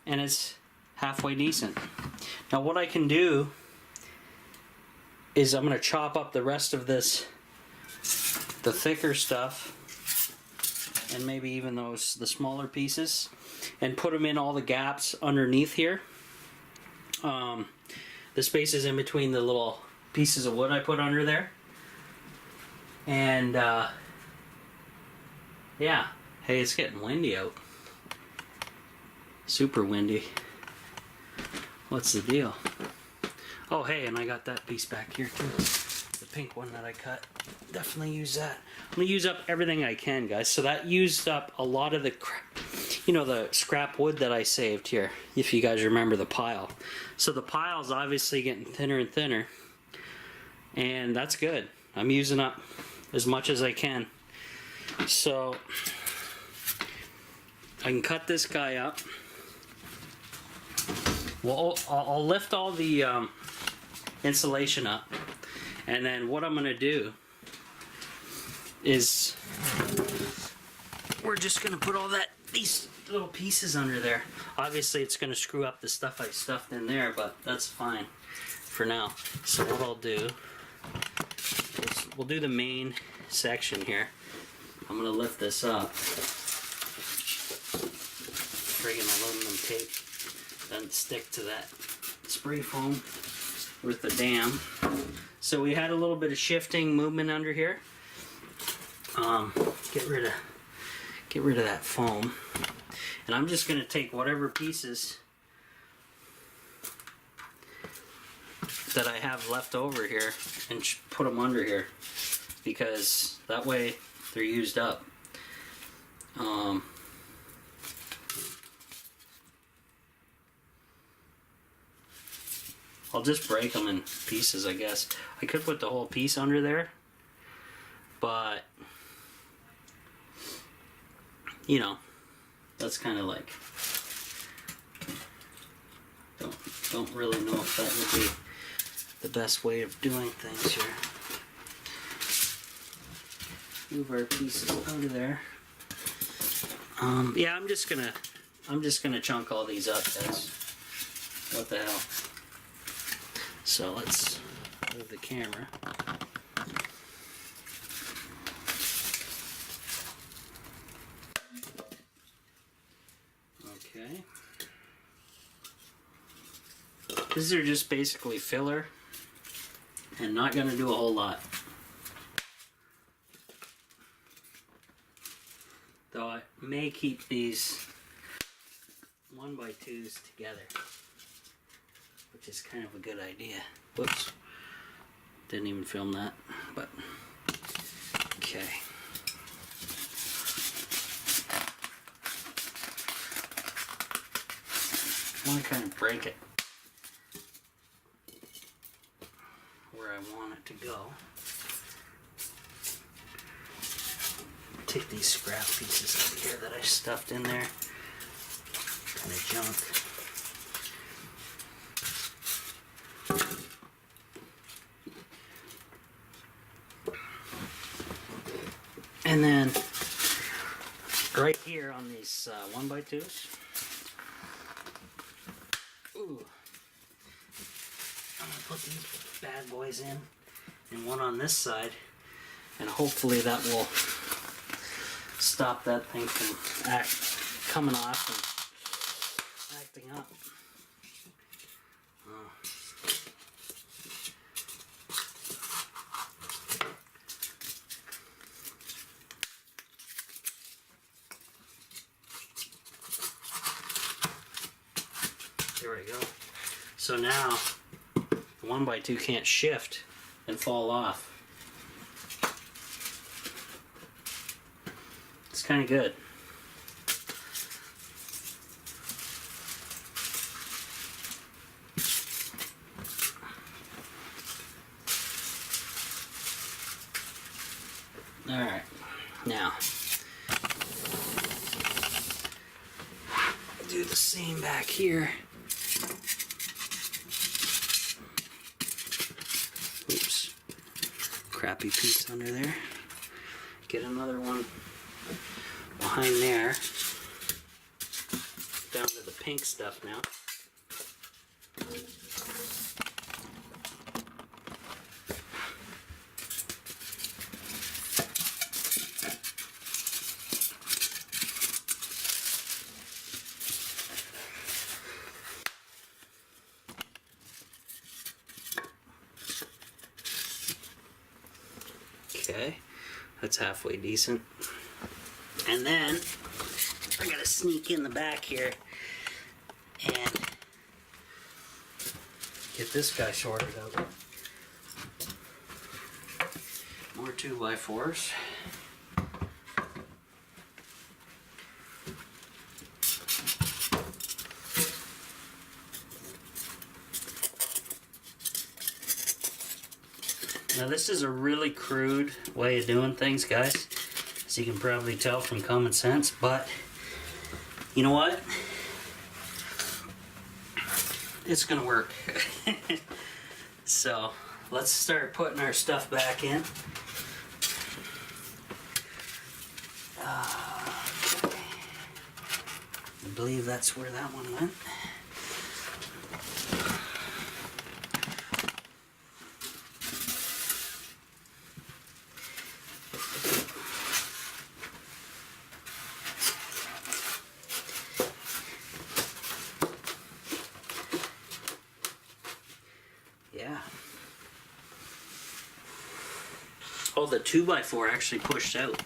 and it's halfway decent. Now what I can do is I'm going to chop up the rest of this, the thicker stuff, and maybe even the smaller pieces, and put them in all the gaps underneath here. The spaces in between the little pieces of wood I put under there. And yeah, hey, it's getting windy out. Super windy. What's the deal? Oh hey, and I got that piece back here too. The pink one that I cut. Definitely use that. I'm gonna use up everything I can, guys. So that used up a lot of the, you know, the scrap wood that I saved here, if you guys remember the pile. So the pile's obviously getting thinner and thinner, and that's good. I'm using up as much as I can. So I can cut this guy up. Well, I'll lift all the insulation up, and then what I'm gonna do is we're just gonna put all these little pieces under there. Obviously it's gonna screw up the stuff I stuffed in there, but that's fine for now. So what I'll do is we'll do the main section here. I'm gonna lift this up. Friggin' aluminum tape doesn't stick to that spray foam with the dam. So we had a little bit of shifting movement under here. Get rid of that foam, and I'm just gonna take whatever pieces that I have left over here and put them under here, because that way they're used up. I'll just break them in pieces, I guess. I could put the whole piece under there, but you know, that's kind of like, don't really know if that would be the best way of doing things here. Move our pieces out of there. Yeah, I'm just gonna chunk all these up, guys. What the hell? So let's move the camera. Okay. These are just basically filler and not going to do a whole lot. Though I may keep these 1x2s together, which is kind of a good idea. Whoops. Didn't even film that, but okay. I want to kind of break it where I want it to go. Take these scrap pieces out here that I stuffed in there. Kind of junk. And then right here on these 1x2s, ooh, I'm gonna put these bad boys in, and one on this side, and hopefully that will stop that thing from coming off and acting up. There we go. So now the 1x2 can't shift and fall off. It's kind of good. All right, now do the same back here. Oops, crappy piece under there. Get another one behind there. down to the pink stuff now. Okay, that's halfway decent. And then I gotta sneak in the back here and get this guy sorted out. More 2x4s. Now this is a really crude way of doing things, guys, as you can probably tell from common sense, but you know what? It's gonna work. So let's start putting our stuff back in. Okay. I believe that's where that one went. Yeah. Oh, the 2x4 actually pushed out.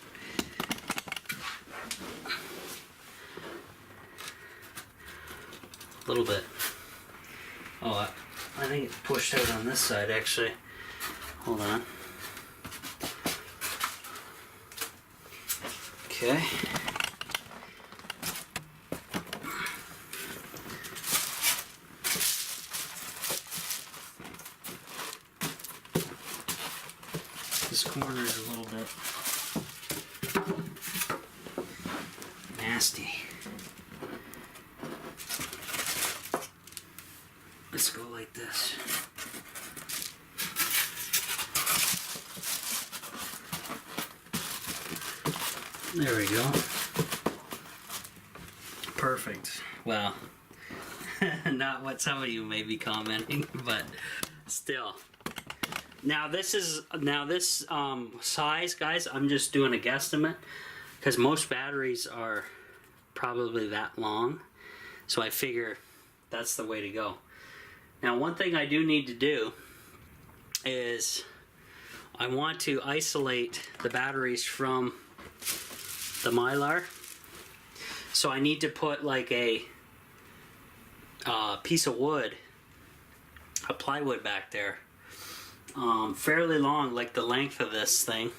A little bit. Oh, I think it pushed out on this side actually. Hold on. Okay. This corner is a little bit nasty. Let's go like this. There we go. Perfect. Well, not what some of you may be commenting, but still. Now this size, guys, I'm just doing a guesstimate because most batteries are probably that long, so I figure that's the way to go. Now one thing I do need to do is I want to isolate the batteries from the Mylar, so I need to put like a piece of wood, a plywood back there, fairly long, like the length of this thing,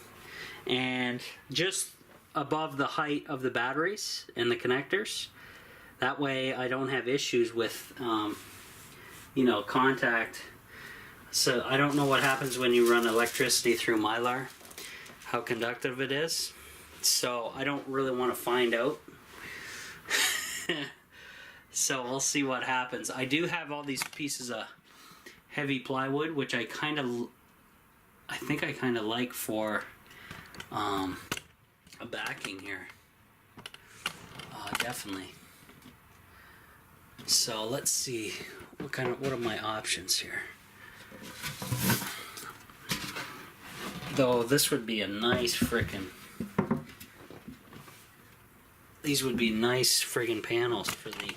and just above the height of the batteries and the connectors. That way I don't have issues with you know, contact. So I don't know what happens when you run electricity through Mylar, how conductive it is, so I don't really want to find out. So we'll see what happens. I do have all these pieces of heavy plywood, which I think I kind of like for a backing here. Definitely. So let's see what are my options here. Though this would be a nice frickin', these would be nice friggin' panels for the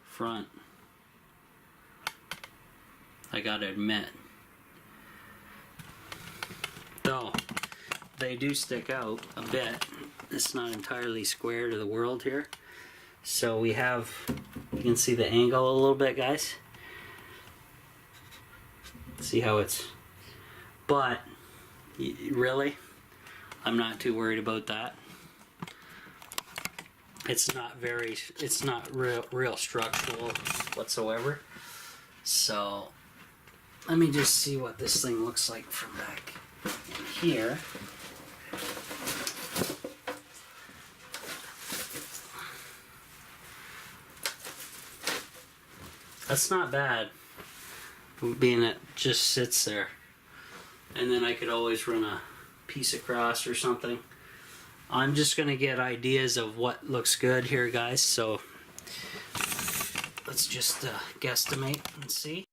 front, I gotta admit. Though they do stick out a bit. It's not entirely square to the world here. So we have, you can see the angle a little bit, guys. See how it's, but really, I'm not too worried about that. It's not real structural whatsoever. So let me just see what this thing looks like from back in here. That's not bad, being it just sits there. And then I could always run a piece across or something. I'm just gonna get ideas of what looks good here, guys, so let's just guesstimate and see.